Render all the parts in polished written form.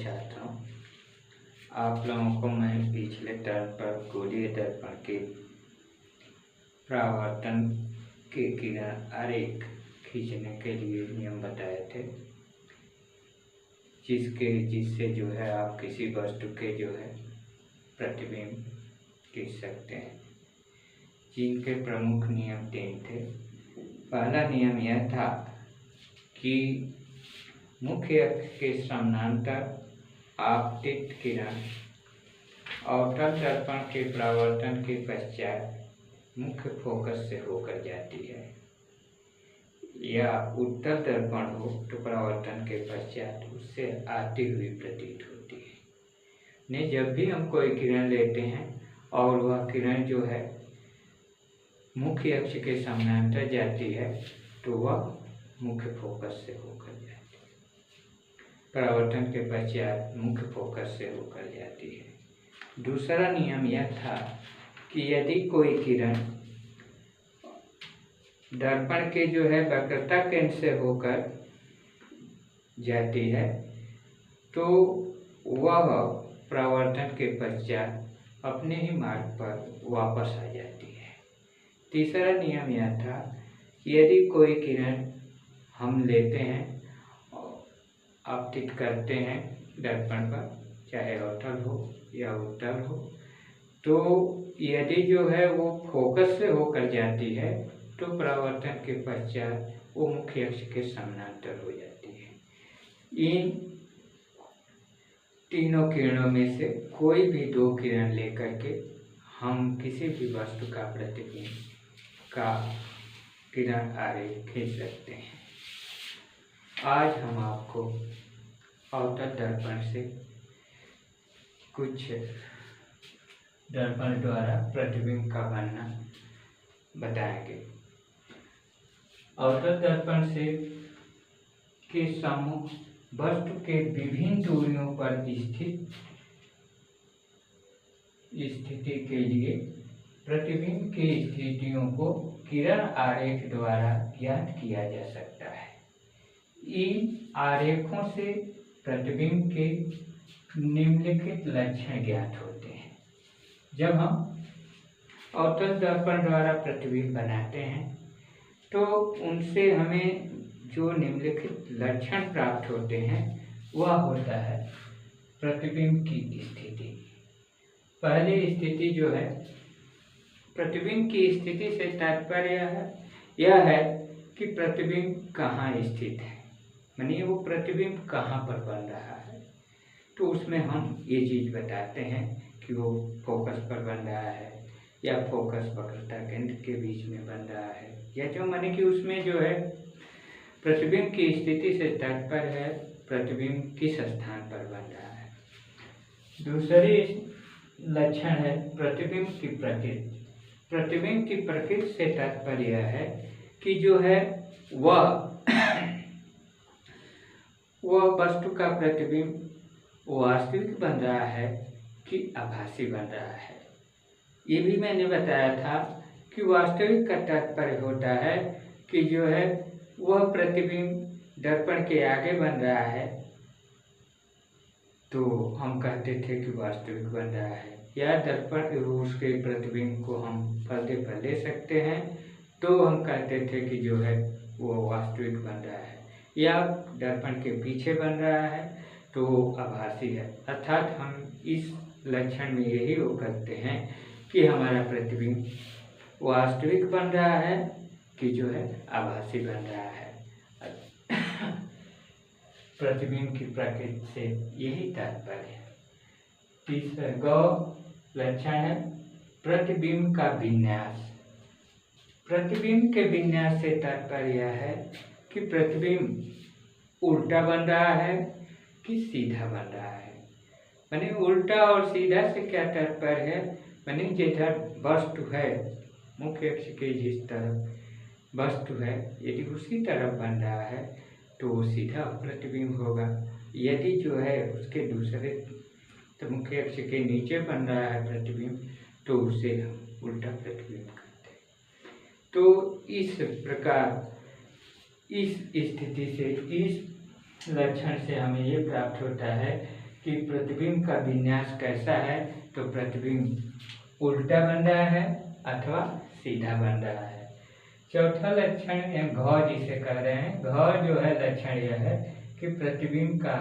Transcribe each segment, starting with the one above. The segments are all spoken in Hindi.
छात्रों, आप लोगों को मैं पिछले टर्म पर गोलीय दर्पण के परावर्तन के किरण आरेख खींचने के लिए नियम बताए थे, जिससे जो है आप किसी वस्तु के जो है प्रतिबिंब खींच सकते हैं। जिनके प्रमुख नियम 3 थे। पहला नियम यह था कि मुख्य अक्ष के समानांतर आपतित किरण अवतल दर्पण के परावर्तन के पश्चात मुख्य फोकस से होकर जाती है, या उत्तल दर्पण हो तो परावर्तन के पश्चात उससे आती हुई प्रतीत होती है। जब भी हम कोई किरण लेते हैं और वह किरण जो है मुख्य अक्ष के समानांतर जाती है तो वह मुख्य फोकस से होकर जाती है, परावर्तन के पश्चात मुख्य फोकस से होकर जाती है। दूसरा नियम यह था कि यदि कोई किरण दर्पण के जो है वक्रता केंद्र से होकर जाती है तो वह परावर्तन के पश्चात अपने ही मार्ग पर वापस आ जाती है। तीसरा नियम यह था कि यदि कोई किरण हम लेते हैं आपतित करते हैं दर्पण पर, चाहे अवतल हो या उत्तल हो, तो यदि जो है वो फोकस से होकर जाती है तो परावर्तन के पश्चात वो मुख्य अक्ष के समानांतर हो जाती है। इन तीनों किरणों में से कोई भी 2 किरण लेकर के हम किसी भी वस्तु का प्रतिबिंब का किरण आरेख खींच सकते हैं। आज हम आपको अवतल दर्पण से कुछ दर्पण द्वारा प्रतिबिंब का बनना बताएंगे। अवतल दर्पण से के सम्मुख वस्तु के विभिन्न दूरियों पर स्थिति के लिए प्रतिबिंब की स्थितियों को किरण आरेख द्वारा ज्ञात किया जा सकता है। इन आरेखों से प्रतिबिंब के निम्नलिखित लक्षण ज्ञात होते हैं। जब हम अवतल दर्पण द्वारा प्रतिबिंब बनाते हैं तो उनसे हमें जो निम्नलिखित लक्षण प्राप्त होते हैं वह होता है प्रतिबिंब की स्थिति। पहली स्थिति जो है प्रतिबिंब की स्थिति से तात्पर्य यह है कि प्रतिबिंब कहाँ स्थित है, मानिए वो प्रतिबिंब कहाँ पर बन रहा है। तो उसमें हम ये चीज़ बताते हैं कि वो फोकस पर बन रहा है या फोकस वक्रता केंद्र के बीच में बन रहा है, या जो माने कि उसमें जो है प्रतिबिंब की स्थिति से तात्पर्य है प्रतिबिंब किस स्थान पर बन रहा है। दूसरी लक्षण है प्रतिबिंब की प्रकृति। प्रतिबिंब की प्रकृति से तात्पर्य है कि जो है वह वस्तु का प्रतिबिंब वास्तविक बन रहा है कि आभासी बन रहा है। ये भी मैंने बताया था कि वास्तविक का तात्पर्य होता है कि जो है वह प्रतिबिंब दर्पण के आगे बन रहा है तो हम कहते थे कि वास्तविक बन रहा है, या दर्पण उसके प्रतिबिंब को हम पर्दे पर ले सकते हैं तो हम कहते थे कि जो है वो वास्तविक बन रहा है, या दर्पण के पीछे बन रहा है तो वो आभासी है। अर्थात हम इस लक्षण में यही वो करते हैं कि हमारा प्रतिबिंब वास्तविक बन रहा है कि जो है आभासी बन रहा है। प्रतिबिंब की प्रकृति से यही तात्पर्य है। तीसरा लक्षण है प्रतिबिंब का विन्यास। प्रतिबिंब के विन्यास से तात्पर्य है कि प्रतिबिंब उल्टा बन रहा है कि सीधा बन रहा है। माने उल्टा और सीधा से क्या तात्पर्य है, माने जिधर वस्तु है मुख्य अक्ष के जिस तरफ वस्तु है यदि उसी तरफ बन रहा है तो वो सीधा प्रतिबिंब होगा। यदि जो है उसके दूसरे तो मुख्य अक्ष के नीचे बन रहा है प्रतिबिंब तो उसे हम उल्टा प्रतिबिंब करते हैं। तो इस प्रकार इस स्थिति से, इस लक्षण से हमें ये प्राप्त होता है कि प्रतिबिंब का विन्यास कैसा है, तो प्रतिबिंब उल्टा बन रहा है अथवा सीधा बन रहा है। चौथा लक्षण घ जिसे कह रहे हैं, घ जो है लक्षण यह है कि प्रतिबिंब का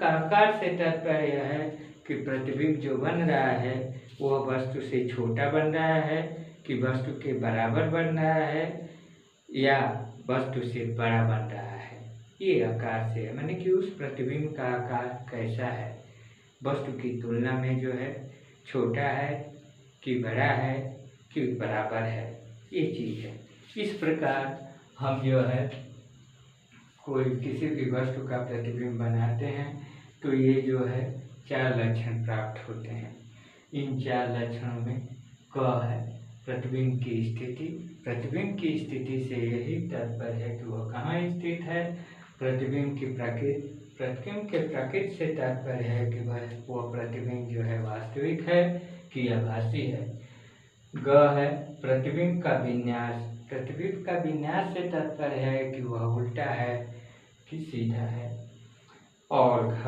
आकार से तात्पर्य यह है कि प्रतिबिंब जो बन रहा है वह वस्तु से छोटा बन रहा है कि वस्तु के बराबर बन रहा है या वस्तु से बड़ा बन रहा है। ये आकार से है, माने कि उस प्रतिबिंब का आकार कैसा है, वस्तु की तुलना में जो है छोटा है कि बड़ा है कि बराबर है, ये चीज़ है। इस प्रकार हम जो है कोई किसी भी वस्तु का प्रतिबिंब बनाते हैं तो ये जो है 4 लक्षण प्राप्त होते हैं। इन 4 लक्षणों में क है प्रतिबिंब की स्थिति। प्रतिबिंब की स्थिति से यही तात्पर्य है कि वह कहाँ स्थित है। प्रतिबिंब की प्रकृति, प्रतिबिंब के प्रकृति से तात्पर्य है कि वह प्रतिबिंब जो है वास्तविक है कि आभासी है। ग है प्रतिबिंब का विन्यास। प्रतिबिंब का विन्यास से तात्पर्य है कि वह उल्टा है कि सीधा है। और घ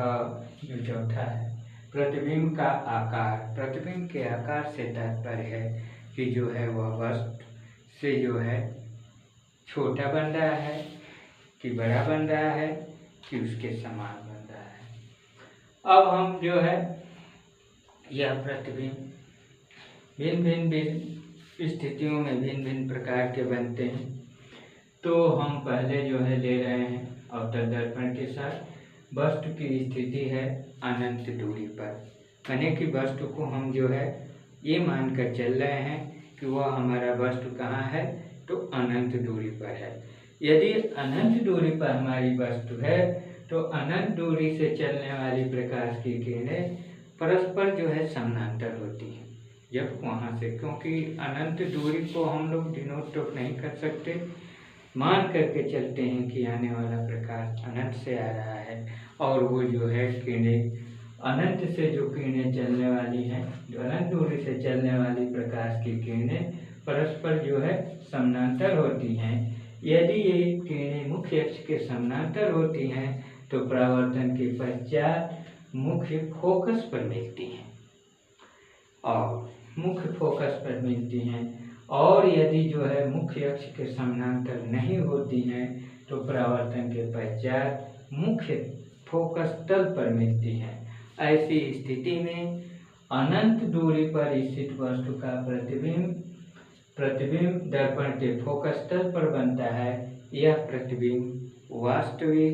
जो चौथा है प्रतिबिंब का आकार। प्रतिबिंब के आकार से तात्पर्य है कि जो है वह वस्तु से जो है छोटा बन रहा है कि बड़ा बन रहा है कि उसके समान बन रहा है। अब हम जो है यह प्रतिबिंब भिन्न भिन्न स्थितियों में भिन्न भिन्न प्रकार के बनते हैं। तो हम पहले जो है ले रहे हैं अवतल दर्पण के साथ। वस्तु की स्थिति है अनंत दूरी पर, माने कि वस्तु को हम जो है ये मानकर चल रहे हैं कि वह हमारा वस्तु कहाँ है, तो अनंत दूरी पर है। यदि अनंत दूरी पर हमारी वस्तु है तो अनंत दूरी से चलने वाली प्रकाश की किरणें परस्पर जो है समानांतर होती हैं। जब वहाँ से, क्योंकि अनंत दूरी को हम लोग डिनोट तो नहीं कर सकते, मान करके चलते हैं कि आने वाला प्रकाश अनंत से आ रहा है और वो जो है किरणें अनंत से जो किरणें चलने वाली हैं, जो अनंत दूरी से चलने वाली प्रकाश की किरणें परस्पर जो है समानांतर होती हैं। यदि ये किरणें मुख्य अक्ष के समानांतर होती हैं तो परावर्तन के पश्चात मुख्य फोकस पर मिलती हैं और मुख्य फोकस पर मिलती हैं। और यदि जो है मुख्य अक्ष के समानांतर नहीं होती हैं तो परावर्तन के पश्चात मुख्य फोकस तल पर मिलती हैं। ऐसी स्थिति में अनंत दूरी पर स्थित वस्तु का प्रतिबिंब दर्पण के फोकस तल पर बनता है। यह प्रतिबिंब वास्तविक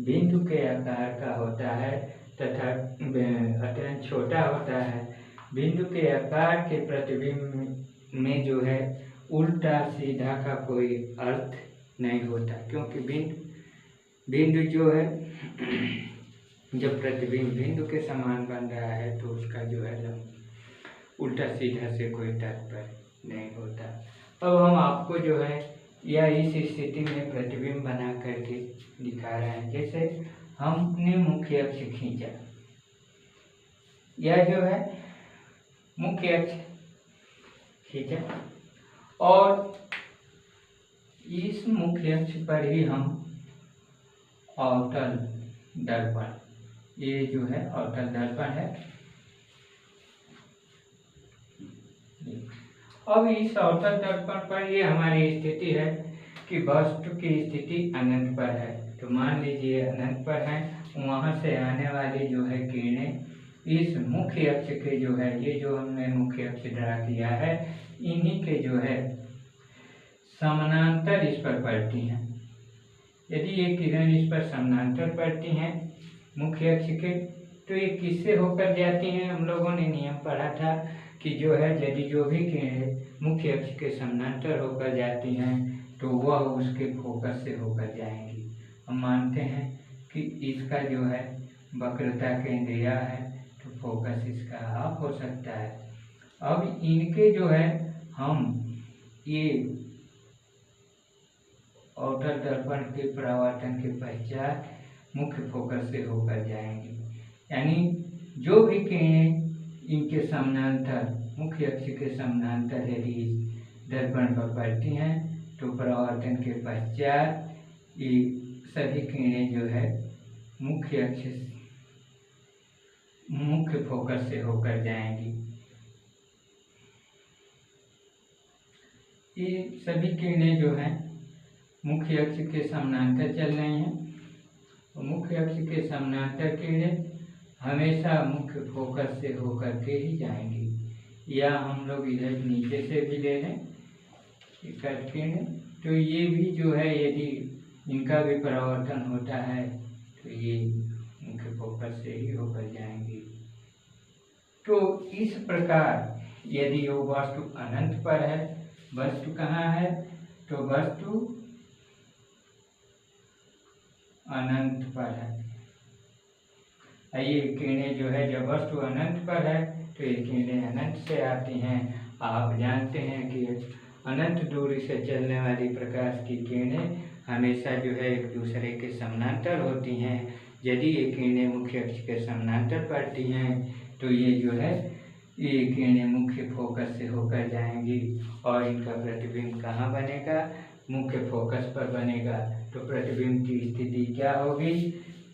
बिंदु के आकार का होता है तथा अत्यंत छोटा होता है। बिंदु के आकार के प्रतिबिंब में जो है उल्टा सीधा का कोई अर्थ नहीं होता, क्योंकि बिंदु जो है जब प्रतिबिंब बिंदु के समान बन रहा है तो उसका जो है उल्टा सीधा से कोई तात्पर्य नहीं होता। अब हम आपको जो है या इस स्थिति में प्रतिबिंब बना करके दिखा रहे हैं। जैसे हमने मुख्य अक्ष खींचा, यह जो है मुख्य अक्ष खींचा और इस मुख्य अक्ष पर ही हम अवतल दर्पण, ये जो है अवतल दर्पण है। अब इस अवतल दर्पण पर ये हमारी स्थिति है कि वस्तु की स्थिति अनंत पर है। तो मान लीजिए अनंत पर है, वहाँ से आने वाली जो है किरणें इस मुख्य अक्ष के जो है, ये जो हमने मुख्य अक्ष ड्रा किया है, इन्हीं के जो है समानांतर इस पर पड़ती हैं। यदि ये किरण इस पर समानांतर पड़ती हैं मुख्य अक्ष के, तो ये किससे होकर जाती हैं। हम लोगों ने नियम पढ़ा था कि जो है यदि जो भी किरणें मुख्य अक्ष के समानांतर होकर जाती हैं तो वह उसके फोकस से होकर जाएंगी। हम मानते हैं कि इसका जो है वक्रता केंद्रीय है तो फोकस इसका ऑफ हो सकता है। अब इनके जो है हम ये अवतल दर्पण के परावर्तन के पश्चात मुख्य फोकस से होकर जाएंगे। यानी जो भी किरणें इनके समानांतर मुख्य अक्ष के समानांतर यदि दर्पण पर पड़ती हैं तो परावर्तन के पश्चात ये सभी किरणें जो है मुख्य फोकस से होकर जाएंगी। ये सभी किरणें जो हैं मुख्य अक्ष के समानांतर चल रही हैं और मुख्य अक्ष के समानांतर किरणें हमेशा मुख्य फोकस से होकर के ही जाएंगी। या हम लोग इधर नीचे से भी ले लें किरणें, तो ये भी जो है यदि इनका भी परावर्तन होता है तो ये मुख्य फोकस से ही होकर जाएंगी। तो इस प्रकार यदि वो वस्तु अनंत पर है, वस्तु कहाँ है तो वस्तु अनंत पर है। ये किरणें जो है जब वस्तु अनंत पर है तो ये किरणें अनंत से आती हैं। आप जानते हैं कि अनंत दूरी से चलने वाली प्रकाश की किरणें हमेशा जो है एक दूसरे के समानांतर होती हैं। यदि ये किरणें मुख्य अक्ष के समानांतर पड़ती हैं तो ये जो है ये किरणें मुख्य फोकस से होकर जाएंगी और इनका प्रतिबिंब कहाँ बनेगा, मुख्य फोकस पर बनेगा। तो प्रतिबिंब की स्थिति क्या होगी,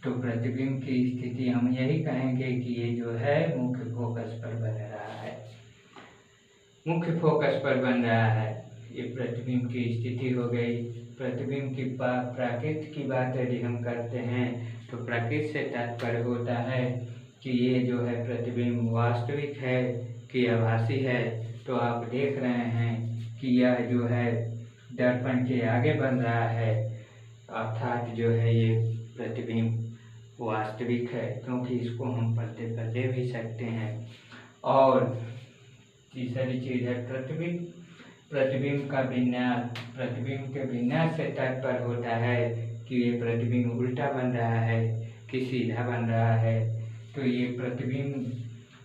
तो प्रतिबिंब की स्थिति हम यही कहेंगे कि ये जो है मुख्य फोकस पर बन रहा है, मुख्य फोकस पर बन रहा है। ये प्रतिबिंब की स्थिति हो गई। प्रतिबिंब की प्राकृत की बात यदि हम करते हैं तो प्राकृत से तात्पर्य होता है कि ये जो है प्रतिबिंब वास्तविक है कि आभासी है। तो आप देख रहे हैं कि यह जो है दर्पण के आगे बन रहा है, अर्थात जो है ये प्रतिबिंब वास्तविक है क्योंकि इसको हम पर्दे पर ले भी सकते हैं। और तीसरी चीज है प्रतिबिंब। प्रतिबिंब का विन्यास, प्रतिबिंब के विन्यास से तात्पर्य होता है कि ये प्रतिबिंब उल्टा बन रहा है कि सीधा बन रहा है। तो ये प्रतिबिंब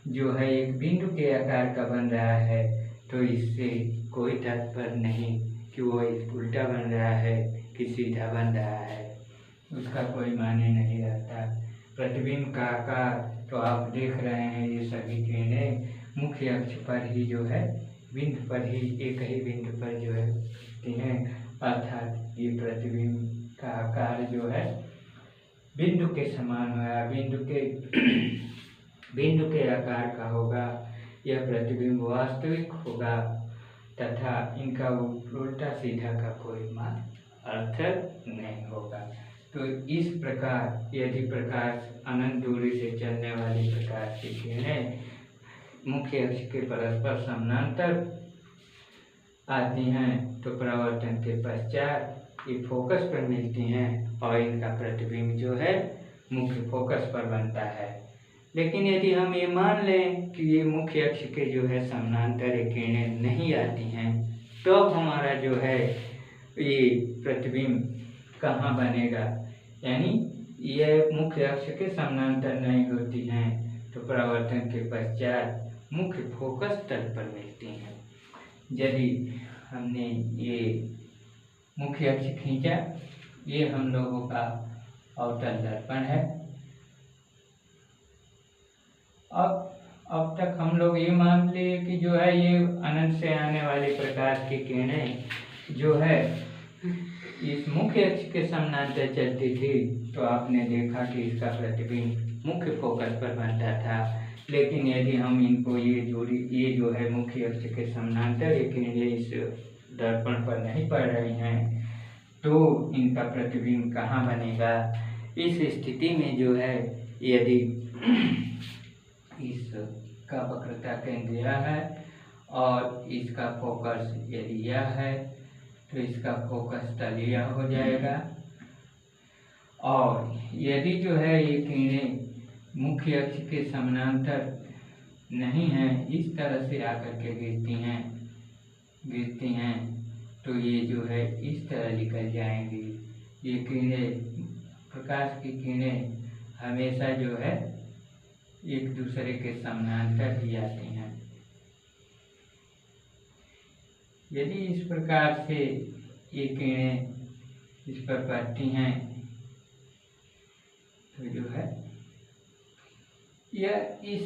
जो है एक बिंदु के आकार का बन रहा है, तो इससे कोई तात्पर्य नहीं कि वो उल्टा बन रहा है कि सीधा बन रहा है, उसका कोई माने नहीं रहता। प्रतिबिंब का आकार तो आप देख रहे हैं, ये सभी किरणें मुख्य अक्ष पर ही जो है बिंदु पर ही एक ही बिंदु पर जो है हैं, अर्थात ये प्रतिबिंब का आकार जो है बिंदु के समान होगा, बिंदु के आकार का होगा। यह प्रतिबिंब वास्तविक होगा तथा इनका उल्टा सीधा का कोई मान अर्थ नहीं होगा। तो इस प्रकार यदि प्रकाश अनंत दूरी से चलने वाली प्रकाश की किरणें मुख्य अक्ष के परस्पर समानांतर आती हैं तो परावर्तन के पश्चात ये फोकस पर मिलती हैं और इनका प्रतिबिंब जो है मुख्य फोकस पर बनता है। लेकिन यदि हम ये मान लें कि ये मुख्य अक्ष के जो है समानांतर किरणें नहीं आती हैं तो हमारा जो है ये प्रतिबिंब कहाँ बनेगा, यानी यह मुख्य अक्ष के समानांतर नहीं होती हैं तो परावर्तन के पश्चात मुख्य फोकस तल पर मिलती हैं। यदि हमने ये मुख्य अक्ष खींचा, ये हम लोगों का अवतल दर्पण है। अब तक हम लोग ये मान लिए कि जो है ये अनंत से आने वाली प्रकाश की किरणें जो है इस मुख्य अक्ष के समानांतर चलती थी, तो आपने देखा कि इसका प्रतिबिंब मुख्य फोकस पर बनता था। लेकिन यदि हम इनको ये जो है मुख्य अक्ष के समानांतर किरणें इस दर्पण पर नहीं पड़ रही हैं तो इनका प्रतिबिंब कहाँ बनेगा। इस स्थिति में जो है यदि इसका वक्रता केंद्र यह है और इसका फोकस यदि यह है तो इसका फोकस तल यह हो जाएगा। और यदि जो है ये किरणें मुख्य अक्ष के समानांतर नहीं हैं, इस तरह से आकर के गिरती हैं तो ये जो है इस तरह निकल जाएंगी। ये किरणें, प्रकाश की किरणें हमेशा जो है एक दूसरे के समानांतर ही आती हैं। यदि इस प्रकार से ये किरणें इस पर पड़ती हैं तो जो है यह इस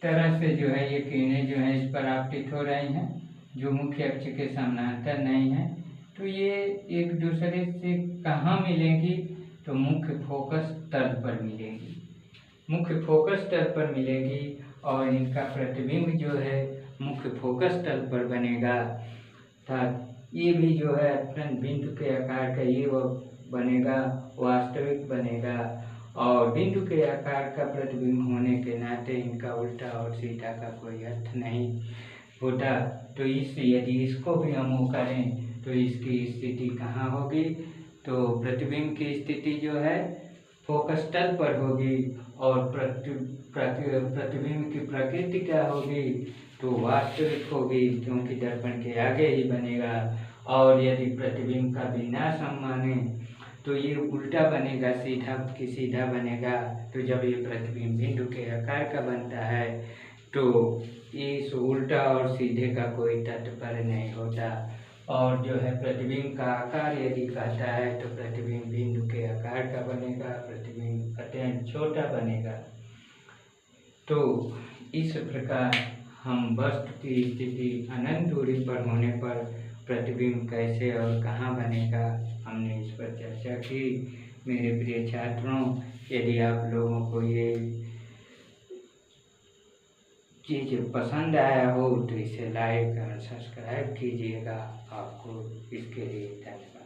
तरह से जो है ये किरणें जो है इस पर आपतित हो रही हैं जो मुख्य अक्ष के समानांतर नहीं है। तो ये एक दूसरे से कहाँ मिलेंगी, तो मुख्य फोकस तल पर मिलेंगी, मुख्य फोकस तल पर मिलेंगी और इनका प्रतिबिंब जो है मुख्य फोकस तल पर बनेगा। ये भी जो है अत्यंत बिंदु के आकार का ये वो बनेगा, वास्तविक बनेगा। और बिंदु के आकार का प्रतिबिंब होने के नाते इनका उल्टा और सीधा का कोई अर्थ नहीं होता। तो यदि इसको भी हम वो करें तो इसकी स्थिति कहाँ होगी, तो प्रतिबिंब की स्थिति जो है फोकस तल पर होगी और प्रतिबिंब की प्रकृति क्या होगी, तो वास्तविक होगी, क्योंकि दर्पण के आगे ही बनेगा। और यदि प्रतिबिंब का विन्यास हम माने तो ये उल्टा बनेगा, सीधा बनेगा। तो जब ये प्रतिबिंब बिंदु के आकार का बनता है तो इस उल्टा और सीधे का कोई तात्पर्य नहीं होता। और जो है प्रतिबिंब का आकार यदि कहता है तो प्रतिबिंब बिंदु के आकार का बनेगा, प्रतिबिंब अत्यंत छोटा बनेगा। तो इस प्रकार हम वस्तु की स्थिति अनंत दूरी पर होने पर प्रतिबिंब कैसे और कहाँ बनेगा, हमने इस पर चर्चा की। मेरे प्रिय छात्रों, यदि आप लोगों को ये चीज़ पसंद आया हो तो इसे लाइक और सब्सक्राइब कीजिएगा। आपको इसके लिए धन्यवाद।